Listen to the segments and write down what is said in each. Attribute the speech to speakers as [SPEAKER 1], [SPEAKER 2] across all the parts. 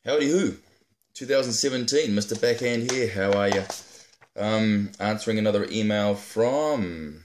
[SPEAKER 1] Howdy who, 2017, Mr. Backhand here. How are you? Answering another email from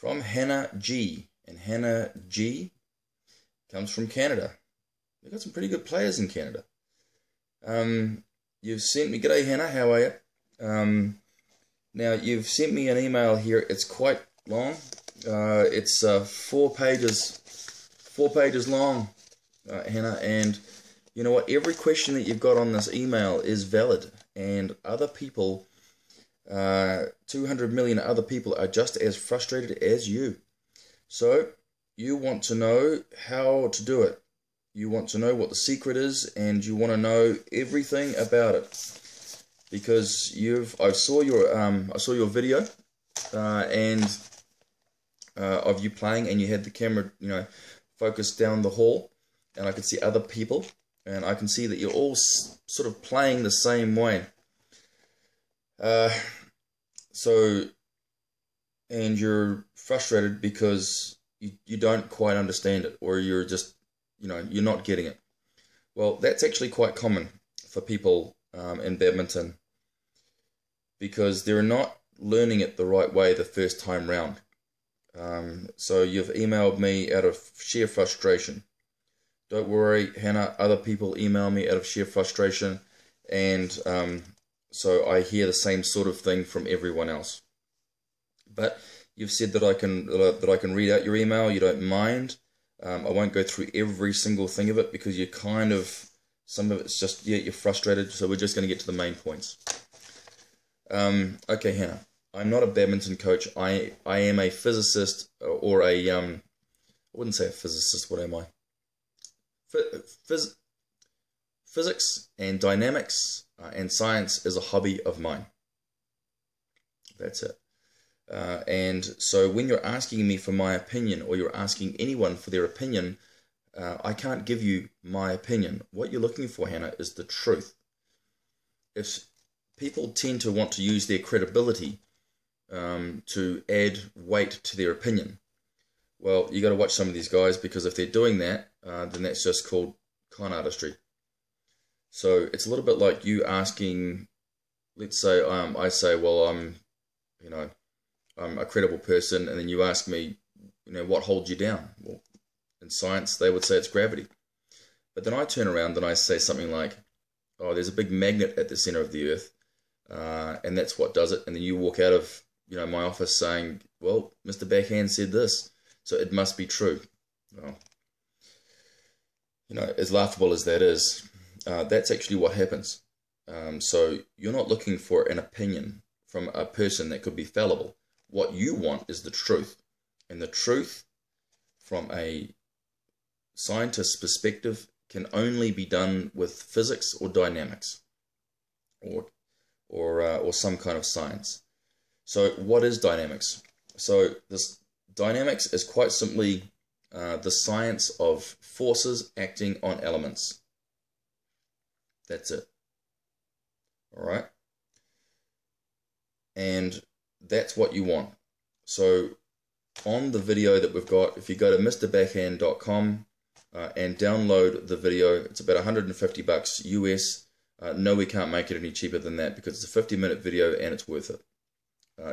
[SPEAKER 1] Hannah G. And Hannah G comes from Canada. We've got some pretty good players in Canada. You've sent me, g'day Hannah, how are you? Now you've sent me an email here. It's quite long. It's 4 pages long, Hannah, and you know what? Every question that you've got on this email is valid, and other people, 200 million other people, are just as frustrated as you. So you want to know how to do it. You want to know what the secret is, and you want to know everything about it because I saw your video and of you playing, and you had the camera, focused down the hall, and I could see other people. And I can see that you're all sort of playing the same way. And you're frustrated because you don't quite understand it, or you're just, you're not getting it. Well, that's actually quite common for people in badminton because they're not learning it the right way the first time round. So you've emailed me out of sheer frustration. Don't worry, Hannah, other people email me out of sheer frustration, and so I hear the same sort of thing from everyone else. But you've said that I can read out your email, you don't mind. I won't go through every single thing of it because you some of it's just, you're frustrated, so we're just going to get to the main points. Okay, Hannah, I'm not a badminton coach. I am a physicist, or I wouldn't say a physicist, what am I? Physics and dynamics and science is a hobby of mine. That's it. And so when you're asking me for my opinion, or you're asking anyone for their opinion, I can't give you my opinion. What you're looking for, Hannah, is the truth. If people tend to want to use their credibility to add weight to their opinion, well, you got to watch some of these guys, because if they're doing that, then that's just called con artistry. So it's a little bit like you asking, let's say, I say, well, I'm a credible person, and then you ask me, what holds you down? Well, in science, they would say it's gravity. But then I turn around and I say something like, oh, there's a big magnet at the center of the earth, and that's what does it. And then you walk out of, my office saying, well, Mr. Backhand said this, so it must be true. Well, as laughable as that is, that's actually what happens. So you're not looking for an opinion from a person that could be fallible. What you want is the truth. And the truth, from a scientist's perspective, can only be done with physics or dynamics, or some kind of science. So what is dynamics? So this dynamics is quite simply the science of forces acting on elements. That's it. All right? And that's what you want. So on the video that we've got, if you go to mrbackhand.com and download the video, it's about 150 bucks US. No, we can't make it any cheaper than that because it's a 50-minute video and it's worth it.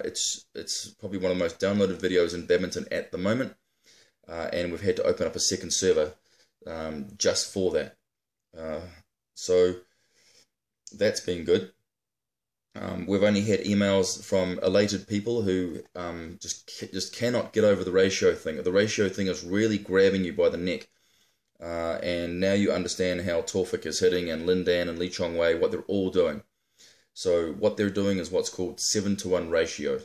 [SPEAKER 1] It's probably one of the most downloaded videos in badminton at the moment. And we've had to open up a second server just for that. So that's been good. We've only had emails from elated people who just cannot get over the ratio thing. The ratio thing is really grabbing you by the neck. And now you understand how Torfik is hitting, and Lindan and Lee Chong Wei, what they're all doing. So what they're doing is what's called 7-to-1 ratio.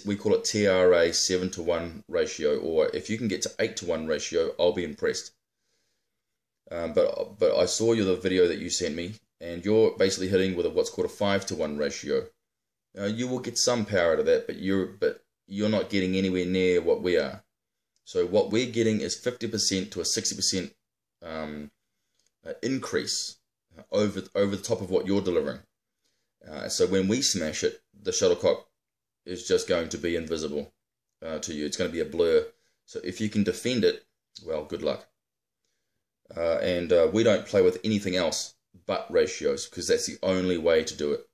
[SPEAKER 1] We call it TRA 7-to-1 ratio, or if you can get to 8-to-1 ratio, I'll be impressed. But I saw the video that you sent me, and you're basically hitting with what's called a 5-to-1 ratio. You will get some power out of that, but you're not getting anywhere near what we are. So what we're getting is 50% to a 60% increase over the top of what you're delivering. So when we smash it, the shuttlecock is just going to be invisible to you. It's going to be a blur. So if you can defend it, well, good luck. and we don't play with anything else but ratios, because that's the only way to do it.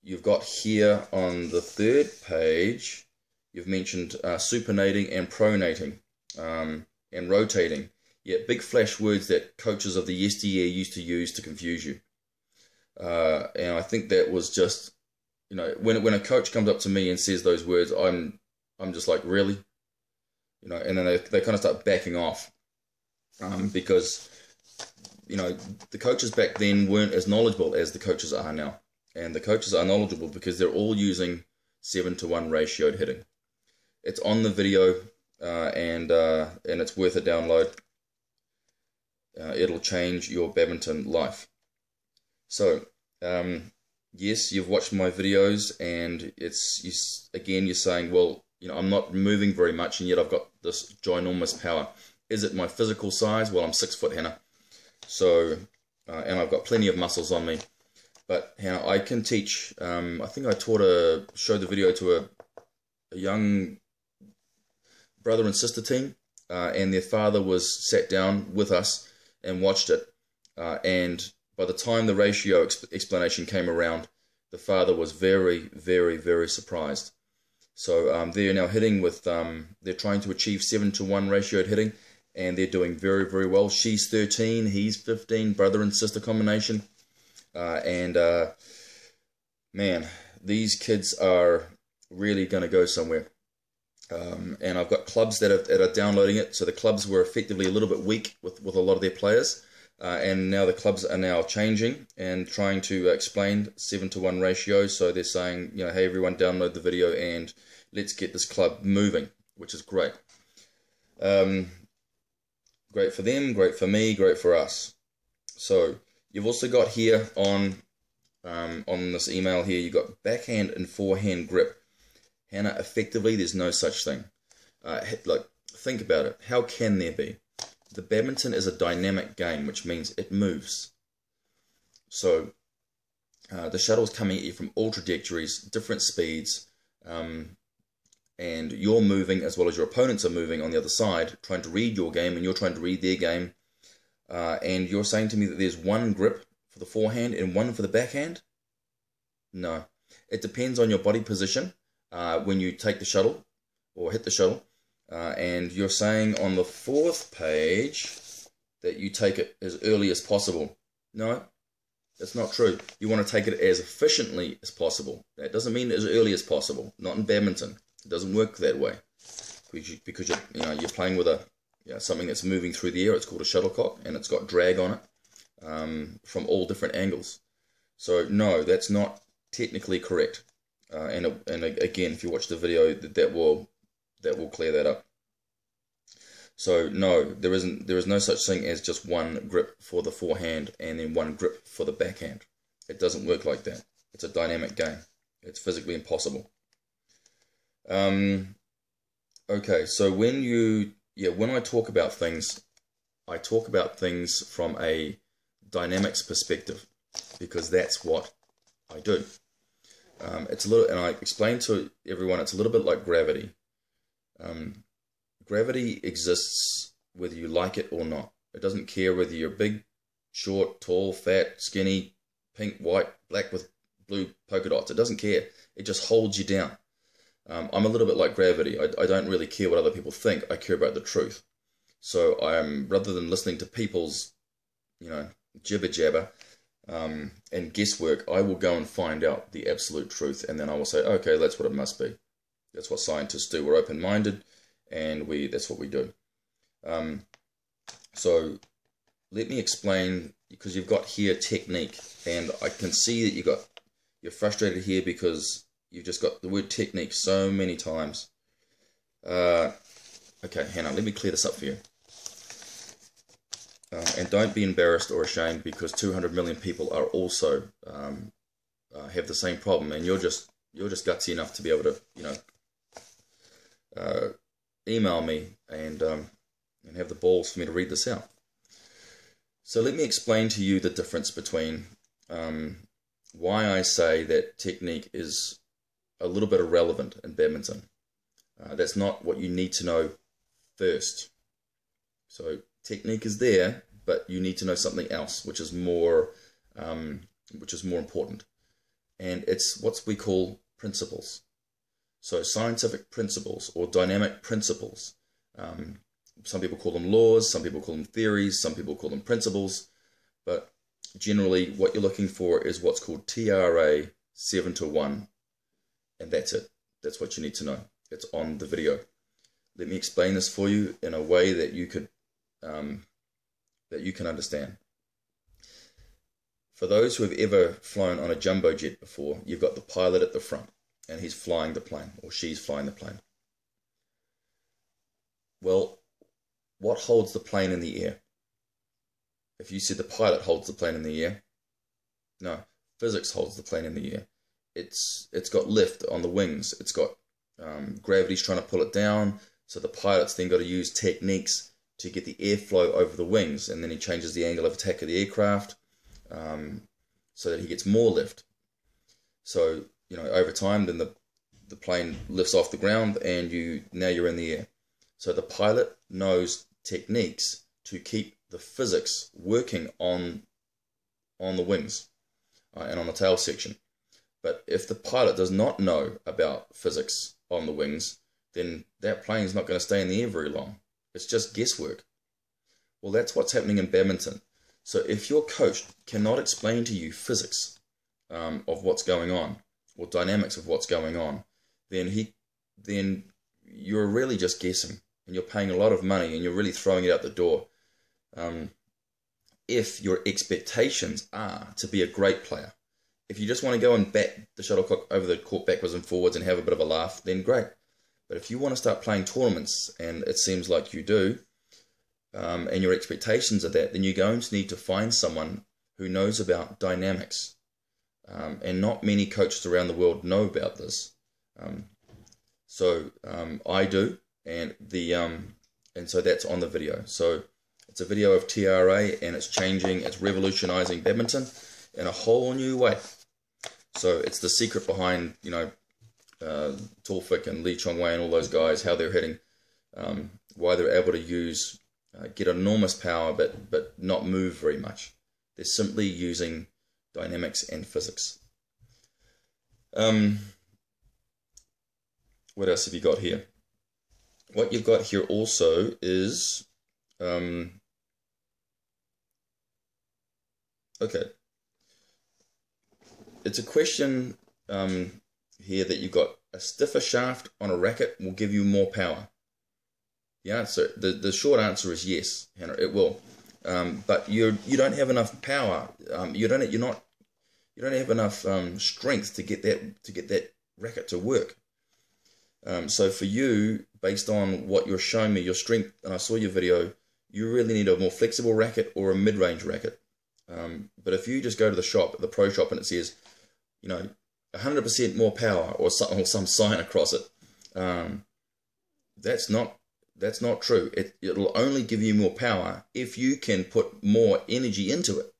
[SPEAKER 1] You've got here on the third page, you've mentioned supinating and pronating, and rotating. Yeah, big flash words that coaches of the yesteryear used to use to confuse you. And I think that was just, you know, when a coach comes up to me and says those words, I'm just like, really? You know, and then they kind of start backing off, because, you know, the coaches back then weren't as knowledgeable as the coaches are now. And the coaches are knowledgeable because they're all using 7-to-1 ratioed hitting. It's on the video, and it's worth a download. It'll change your badminton life. So, yes, you've watched my videos, and you're saying, well, you know, I'm not moving very much, and yet I've got this ginormous power. Is it my physical size? Well, I'm 6 foot, Hannah. So, and I've got plenty of muscles on me. But Hannah, I can teach. I think I showed the video to a young brother and sister team, and their father was sat down with us and watched it. And by the time the ratio explanation came around, the father was very, very, very surprised. So they're now hitting with, they're trying to achieve 7-to-1 ratioed hitting, and they're doing very, very well. She's 13, he's 15, brother and sister combination. Man, these kids are really going to go somewhere. And I've got clubs that are downloading it. So the clubs were effectively a little bit weak with a lot of their players. And now the clubs are now changing and trying to explain 7-to-1 ratio. So they're saying, you know, hey, everyone, download the video and let's get this club moving, which is great. Great for them, great for me, great for us. So you've also got here on this email here, you've got backhand and forehand grip. Hannah, effectively, there's no such thing. Like, think about it. How can there be? The badminton is a dynamic game, which means it moves. So the shuttle's coming at you from all trajectories, different speeds, and you're moving as well as your opponents are moving on the other side, trying to read your game, and you're trying to read their game. And you're saying to me that there's one grip for the forehand and one for the backhand? No. It depends on your body position when you take the shuttle or hit the shuttle. And you're saying on the fourth page that you take it as early as possible. No, that's not true. You want to take it as efficiently as possible. That doesn't mean as early as possible. Not in badminton. It doesn't work that way. Because you're playing with something that's moving through the air. It's called a shuttlecock, and it's got drag on it from all different angles. So no, that's not technically correct. And again, if you watch the video, that will clear that up. So no, there is no such thing as just one grip for the forehand and then one grip for the backhand. It doesn't work like that. It's a dynamic game. It's physically impossible. Okay, so when I talk about things, I talk about things from a dynamics perspective, because that's what I do. It's a little, and I explain to everyone, it's a little bit like gravity. Gravity exists whether you like it or not. It doesn't care whether you're big, short, tall, fat, skinny, pink, white, black with blue polka dots. It doesn't care. It just holds you down. I'm a little bit like gravity. I don't really care what other people think. I care about the truth. So rather than listening to people's, jibber jabber and guesswork, I will go and find out the absolute truth, and then I will say, okay, that's what it must be. That's what scientists do. We're open-minded, and that's what we do. So let me explain, because you've got here technique, and I can see that you're frustrated here because you've just got the word technique so many times. Okay, Hannah, let me clear this up for you. And don't be embarrassed or ashamed, because 200 million people are also have the same problem, and you're just gutsy enough to be able to email me and have the balls for me to read this out. So let me explain to you the difference between why I say that technique is a little bit irrelevant in badminton. That's not what you need to know first. So technique is there, but you need to know something else, which is more important. And it's what we call principles. So scientific principles or dynamic principles. Some people call them laws, some people call them theories, some people call them principles. But generally what you're looking for is what's called TRA 7-to-1. And that's it. That's what you need to know. It's on the video. Let me explain this for you in a way that you could that you can understand. For those who have ever flown on a jumbo jet before, you've got the pilot at the front, and he's flying the plane, or she's flying the plane. Well, what holds the plane in the air? If you said the pilot holds the plane in the air, no, physics holds the plane in the air. It's got lift on the wings. It's got gravity's trying to pull it down. So the pilot's then got to use techniques to get the airflow over the wings, and then he changes the angle of attack of the aircraft so that he gets more lift. So over time, then the plane lifts off the ground, and now you're in the air. So the pilot knows techniques to keep the physics working on the wings and on the tail section. But if the pilot does not know about physics on the wings, then that plane is not going to stay in the air very long. It's just guesswork. Well, that's what's happening in badminton. So if your coach cannot explain to you physics of what's going on, or dynamics of what's going on, then you're really just guessing, and you're paying a lot of money, and you're really throwing it out the door. If your expectations are to be a great player, if you just want to go and bat the shuttlecock over the court backwards and forwards and have a bit of a laugh, then great. But if you want to start playing tournaments, and it seems like you do, and your expectations are that, then you're going to need to find someone who knows about dynamics. And not many coaches around the world know about this. So I do, and so that's on the video. So it's a video of TRA, and it's revolutionizing badminton in a whole new way. So it's the secret behind, Tall Fick and Lee Chong Wei and all those guys, how they're hitting, why they're able to get enormous power but not move very much. They're simply using dynamics and physics. What else have you got here? What you've got here also is okay. It's a question here that you've got a stiffer shaft on a racket will give you more power. Yeah, so the short answer is yes, Hannah, it will. But you don't have enough power. You don't have enough strength to get that racket to work. So for you, based on what you're showing me, your strength, and I saw your video, you really need a more flexible racket or a mid-range racket. But if you just go to the shop, the pro shop, and it says, 100% more power or some sign across it, that's not true. It'll only give you more power if you can put more energy into it.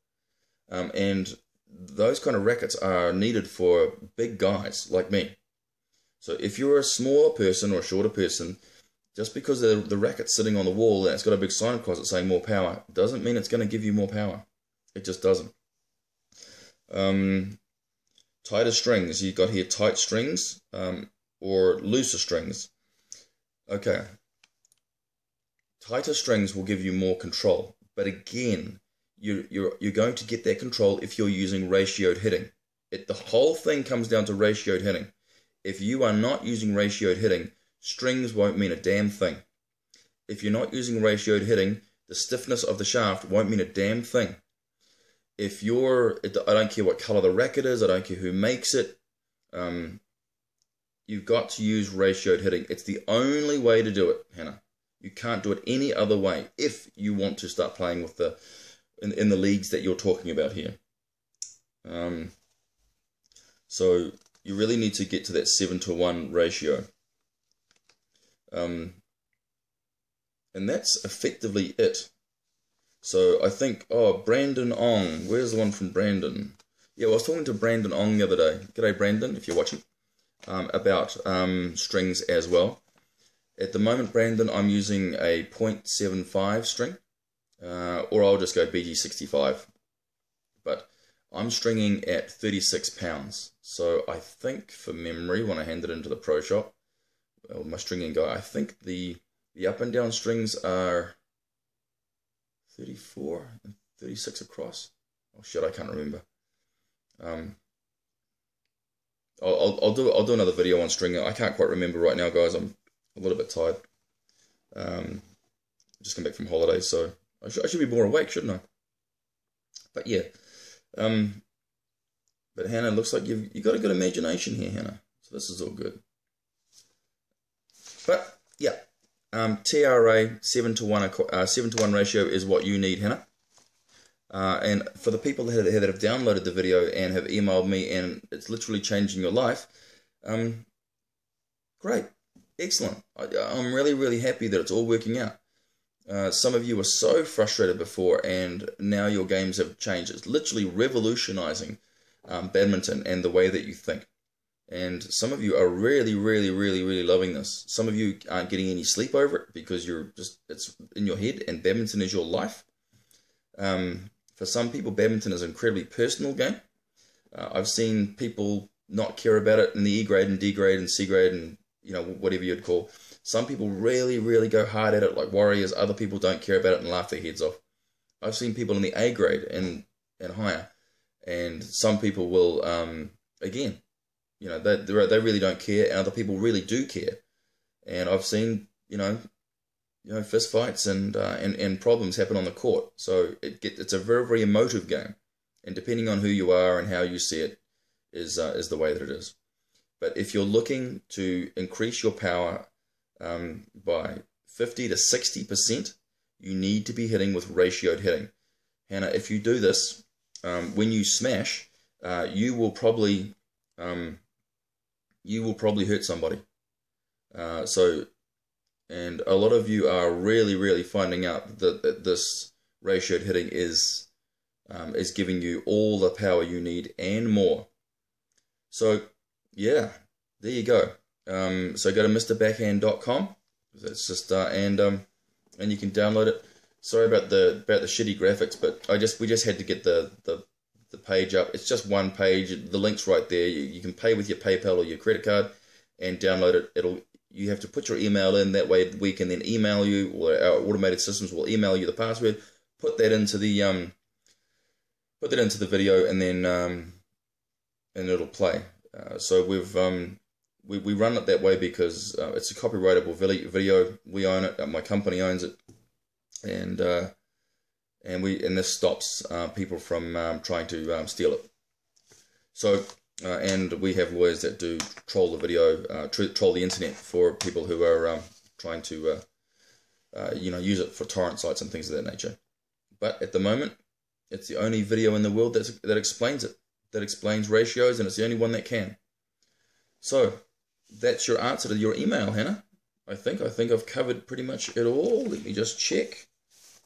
[SPEAKER 1] And those kind of rackets are needed for big guys like me. So if you're a smaller person or a shorter person, just because the racket's sitting on the wall and it's got a big sign across it saying more power, doesn't mean it's going to give you more power. It just doesn't. Tighter strings. You've got here tight strings or looser strings. Okay. Tighter strings will give you more control. But again, you're going to get that control if you're using ratioed hitting. The whole thing comes down to ratioed hitting. If you are not using ratioed hitting, strings won't mean a damn thing. If you're not using ratioed hitting, the stiffness of the shaft won't mean a damn thing. I don't care what color the racket is, I don't care who makes it, you've got to use ratioed hitting. It's the only way to do it, Hannah. You can't do it any other way if you want to start playing with in the leagues that you're talking about here. So you really need to get to that 7-to-1 ratio. And that's effectively it. So I think, Brandon Ong. Where's the one from Brandon? Yeah, I was talking to Brandon Ong the other day. G'day, Brandon, if you're watching. About strings as well. At the moment, Brandon, I'm using a 0.75 string. or I'll just go BG65. But I'm stringing at 36 pounds. So I think, for memory, when I hand it into the pro shop, my stringing guy, I think the up and down strings are 34 and 36 across. Oh shit, I can't remember. I'll do another video on stringing. I can't quite remember right now, guys. I'm a little bit tired. Just come back from holiday, so I should be more awake, shouldn't I? But yeah. But Hannah, looks like you've got a good imagination here, Hannah. So this is all good. But yeah, TRA 7-to-1 ratio is what you need, Hannah. And for the people that have downloaded the video and have emailed me and it's literally changing your life, great, excellent. I'm really, really happy that it's all working out. Some of you were so frustrated before, and now your games have changed. It's literally revolutionizing badminton and the way that you think. And some of you are really, really, really, really loving this. Some of you aren't getting any sleep over it because it's in your head, and badminton is your life. For some people, badminton is an incredibly personal game. I've seen people not care about it in the E grade and D grade and C grade and whatever you'd call. Some people really, really go hard at it like warriors. Other people don't care about it and laugh their heads off. I've seen people in the A grade and higher, and some people will again, they really don't care, and other people really do care. And I've seen fist fights and problems happen on the court. So it's a very, very emotive game, and depending on who you are and how you see it is the way that it is. But if you're looking to increase your power by 50 to 60%, you need to be hitting with ratioed hitting. Hannah, if you do this, when you smash, you will probably hurt somebody. And a lot of you are really, really finding out that this ratioed hitting is giving you all the power you need and more. So yeah, there you go. So go to MrBackhand.com. That's just and you can download it. Sorry about the shitty graphics, but we just had to get the page up. It's just one page. The link's right there. You can pay with your PayPal or your credit card and download it. You have to put your email in. That way we can then email you, or our automated systems will email you the password. Put that into the video, and then and it'll play. So we run it that way because it's a copyrightable video. We own it. My company owns it, and this stops people from trying to steal it. So and we have lawyers that do troll the video, troll the internet for people who are trying to use it for torrent sites and things of that nature. But at the moment, it's the only video in the world that explains it, that explains ratios, and it's the only one that can. So that's your answer to your email, Hannah. I think I've covered pretty much it all. Let me just check.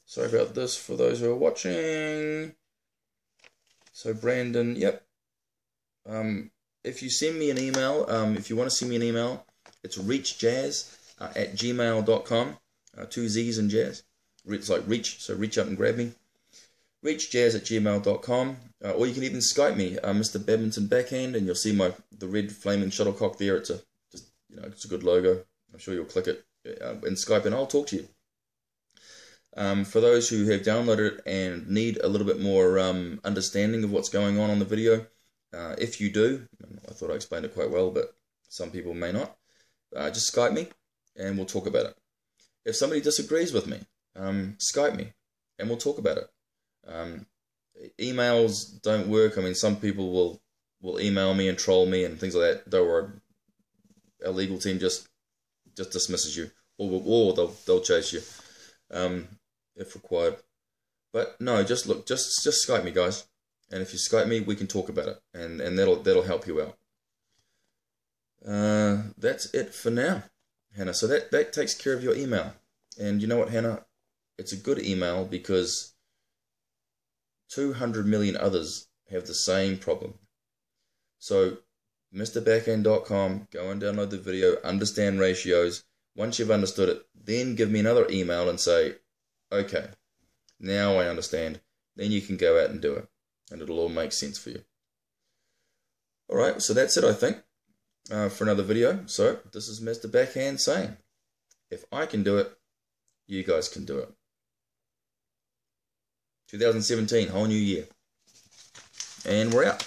[SPEAKER 1] Sorry about this for those who are watching. So Brandon, yep. If you send me an email, if you want to send me an email, it's reachjazz@gmail.com. 2 Z's in jazz. It's like reach, so reach out and grab me. reachjazz@gmail.com. Or you can even Skype me, Mr. Badminton Backhand, and you'll see the red flaming shuttlecock there. It's a good logo. I'm sure you'll click it in Skype, and I'll talk to you. For those who have downloaded it and need a little bit more understanding of what's going on the video, if you do, I thought I explained it quite well, but some people may not, just Skype me and we'll talk about it. If somebody disagrees with me, Skype me and we'll talk about it. Emails don't work. I mean, some people will email me and troll me and things like that. Don't worry, our legal team just dismisses you, or they'll chase you if required. But no, just Skype me, guys. And if you Skype me, we can talk about it, and that'll help you out. That's it for now, Hannah. So that takes care of your email. And you know what, Hannah? It's a good email because 200 million others have the same problem. So MrBackhand.com, go and download the video, understand ratios. Once you've understood it, then give me another email and say, okay, Now I understand. Then you can go out and do it, and it'll all make sense for you. Alright, so that's it, I think, for another video. So, this is Mr. Backhand saying, if I can do it, you guys can do it. 2017, whole new year. And we're out.